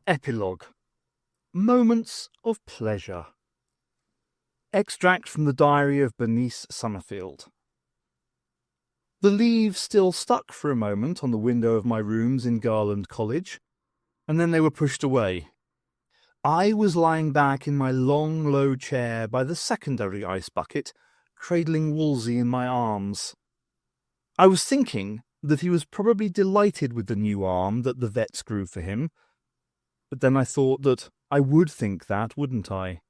Epilogue. Moments of Pleasure. Extract from the diary of Bernice Summerfield. The leaves still stuck for a moment on the window of my rooms in Garland College, and then they were pushed away. I was lying back in my long, low chair by the secondary ice bucket, cradling Wolsey in my arms. I was thinking that he was probably delighted with the new arm that the vets grew for him, but then I thought that I would think that, wouldn't I?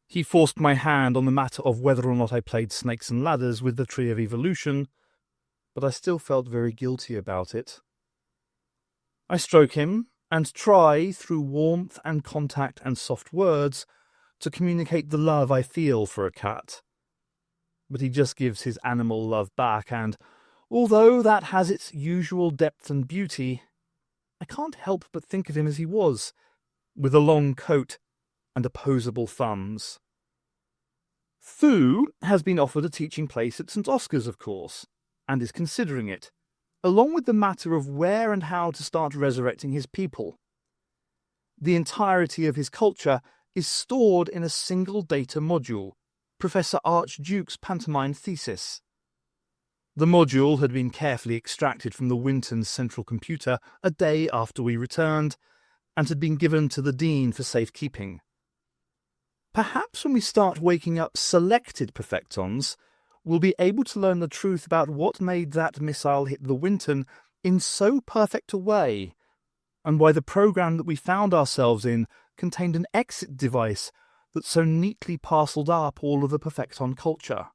He forced my hand on the matter of whether or not I played Snakes and Ladders with the Tree of Evolution, but I still felt very guilty about it. I stroke him and try, through warmth and contact and soft words, to communicate the love I feel for a cat. But he just gives his animal love back, and although that has its usual depth and beauty, I can't help but think of him as he was, with a long coat and opposable thumbs. Fu has been offered a teaching place at St. Oscar's, of course, and is considering it, along with the matter of where and how to start resurrecting his people. The entirety of his culture is stored in a single data module, Professor Archduke's pantomime thesis. The module had been carefully extracted from the Winton's central computer a day after we returned, and had been given to the Dean for safekeeping. Perhaps when we start waking up selected perfectons, we'll be able to learn the truth about what made that missile hit the Winton in so perfect a way, and why the program that we found ourselves in contained an exit device that so neatly parcelled up all of the perfecton culture.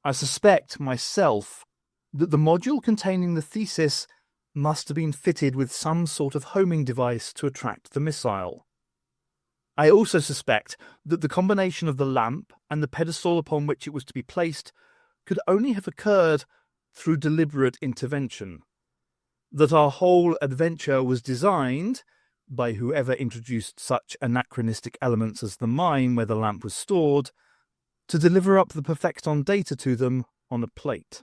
I suspect, myself, that the module containing the thesis must have been fitted with some sort of homing device to attract the missile. I also suspect that the combination of the lamp and the pedestal upon which it was to be placed could only have occurred through deliberate intervention. That our whole adventure was designed, by whoever introduced such anachronistic elements as the mine where the lamp was stored, to deliver up the perfecton data to them on a plate.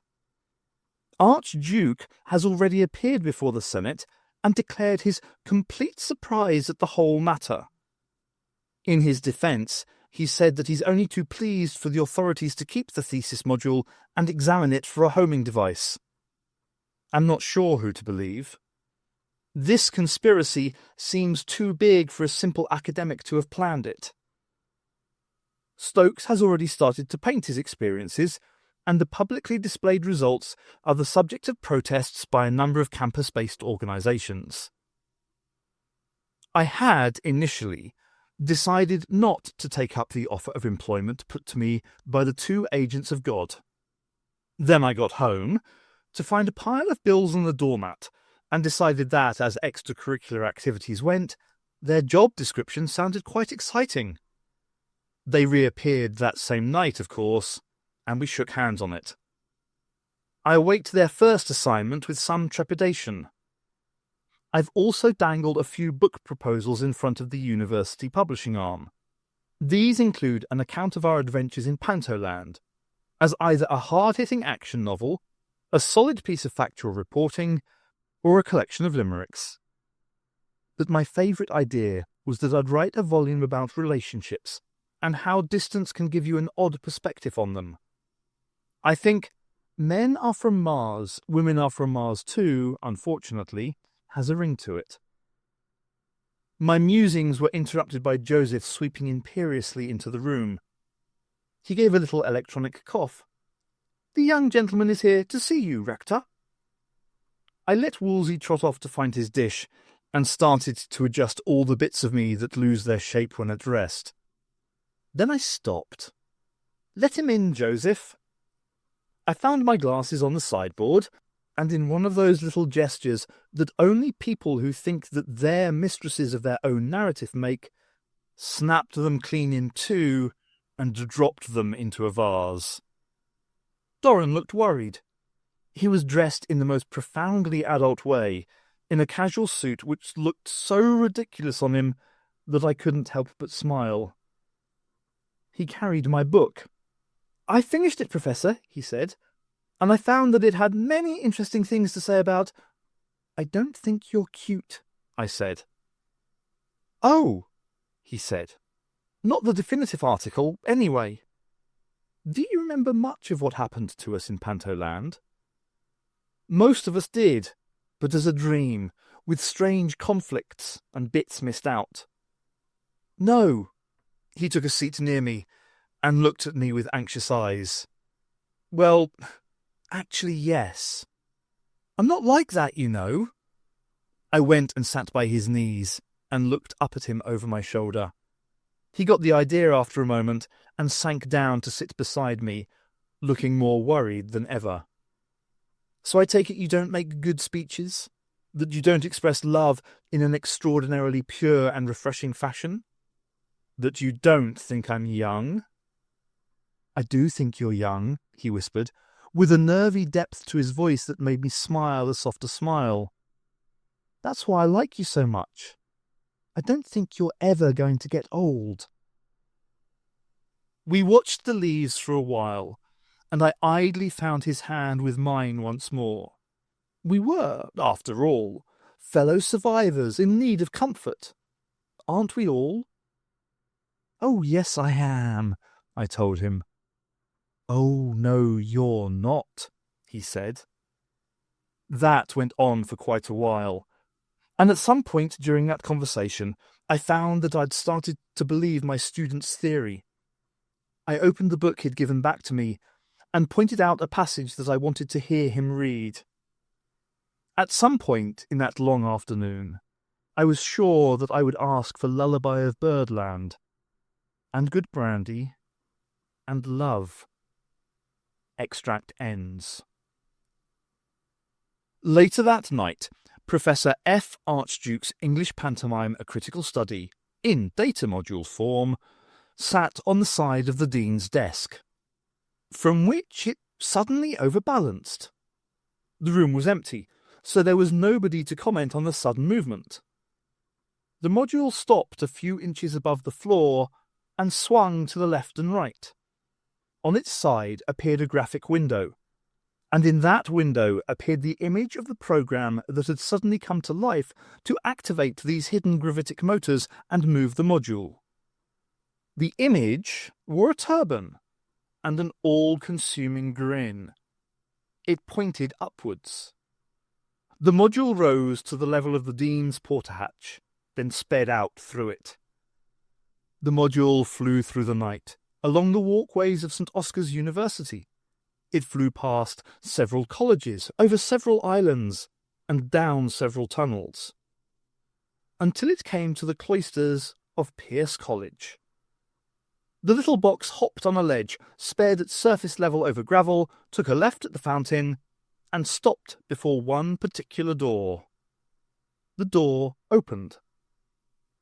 Archduke has already appeared before the Senate and declared his complete surprise at the whole matter. In his defence, he said that he's only too pleased for the authorities to keep the thesis module and examine it for a homing device. I'm not sure who to believe. This conspiracy seems too big for a simple academic to have planned it. Stokes has already started to paint his experiences, and the publicly displayed results are the subject of protests by a number of campus-based organisations. I had, initially, decided not to take up the offer of employment put to me by the two agents of God. Then I got home to find a pile of bills on the doormat, and decided that, as extracurricular activities went, their job description sounded quite exciting. They reappeared that same night, of course, and we shook hands on it. I await their first assignment with some trepidation. I've also dangled a few book proposals in front of the university publishing arm. These include an account of our adventures in Pantoland, as either a hard-hitting action novel, a solid piece of factual reporting, or a collection of limericks. But my favourite idea was that I'd write a volume about relationships, and how distance can give you an odd perspective on them. I think men are from Mars, women are from Mars too, unfortunately, has a ring to it. My musings were interrupted by Joseph sweeping imperiously into the room. He gave a little electronic cough. "The young gentleman is here to see you, Rector." I let Wolsey trot off to find his dish, and started to adjust all the bits of me that lose their shape when at rest. Then I stopped. "Let him in, Joseph." I found my glasses on the sideboard, and in one of those little gestures that only people who think that they're mistresses of their own narrative make, snapped them clean in two and dropped them into a vase. Doran looked worried. He was dressed in the most profoundly adult way, in a casual suit which looked so ridiculous on him that I couldn't help but smile. He carried my book. "I finished it, Professor," he said, "and I found that it had many interesting things to say about—" "I don't think you're cute," I said. Oh, he said. Not the definitive article, anyway. Do you remember much of what happened to us in Pantoland? Most of us did, but as a dream, with strange conflicts and bits missed out. No. He took a seat near me and looked at me with anxious eyes. Well, actually, yes. I'm not like that, you know. I went and sat by his knees and looked up at him over my shoulder. He got the idea after a moment and sank down to sit beside me, looking more worried than ever. So I take it you don't make good speeches? That you don't express love in an extraordinarily pure and refreshing fashion? That you don't think I'm young? I do think you're young, he whispered, with a nervy depth to his voice that made me smile a softer smile. That's why I like you so much. I don't think you're ever going to get old. We watched the leaves for a while, and I idly found his hand with mine once more. We were, after all, fellow survivors in need of comfort. Aren't we all? Oh, yes, I am, I told him. Oh, no, you're not, he said. That went on for quite a while, and at some point during that conversation, I found that I'd started to believe my student's theory. I opened the book he'd given back to me and pointed out a passage that I wanted to hear him read. At some point in that long afternoon, I was sure that I would ask for Lullaby of Birdland, and good brandy, and love. Extract ends. Later that night, Professor F. Archduke's English pantomime A Critical Study, in data module form, sat on the side of the Dean's desk, from which it suddenly overbalanced. The room was empty, so there was nobody to comment on the sudden movement. The module stopped a few inches above the floor and swung to the left and right. On its side appeared a graphic window, and in that window appeared the image of the program that had suddenly come to life to activate these hidden gravitic motors and move the module. The image wore a turban and an all-consuming grin. It pointed upwards. The module rose to the level of the Dean's porter-hatch, then sped out through it. The module flew through the night, along the walkways of St. Oscar's University. It flew past several colleges, over several islands, and down several tunnels, until it came to the cloisters of Pierce College. The little box hopped on a ledge, sped at surface level over gravel, took a left at the fountain, and stopped before one particular door. The door opened.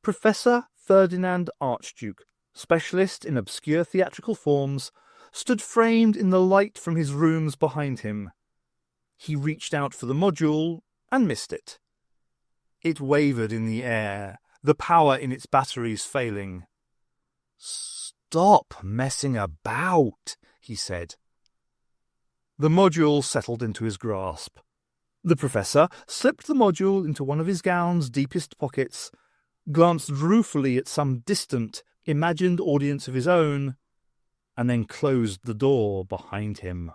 Professor Ferdinand Archduke, specialist in obscure theatrical forms, stood framed in the light from his rooms behind him. He reached out for the module and missed it. It wavered in the air, the power in its batteries failing. "Stop messing about," he said. The module settled into his grasp. The professor slipped the module into one of his gown's deepest pockets, glanced ruefully at some distant, imagined audience of his own, and then closed the door behind him.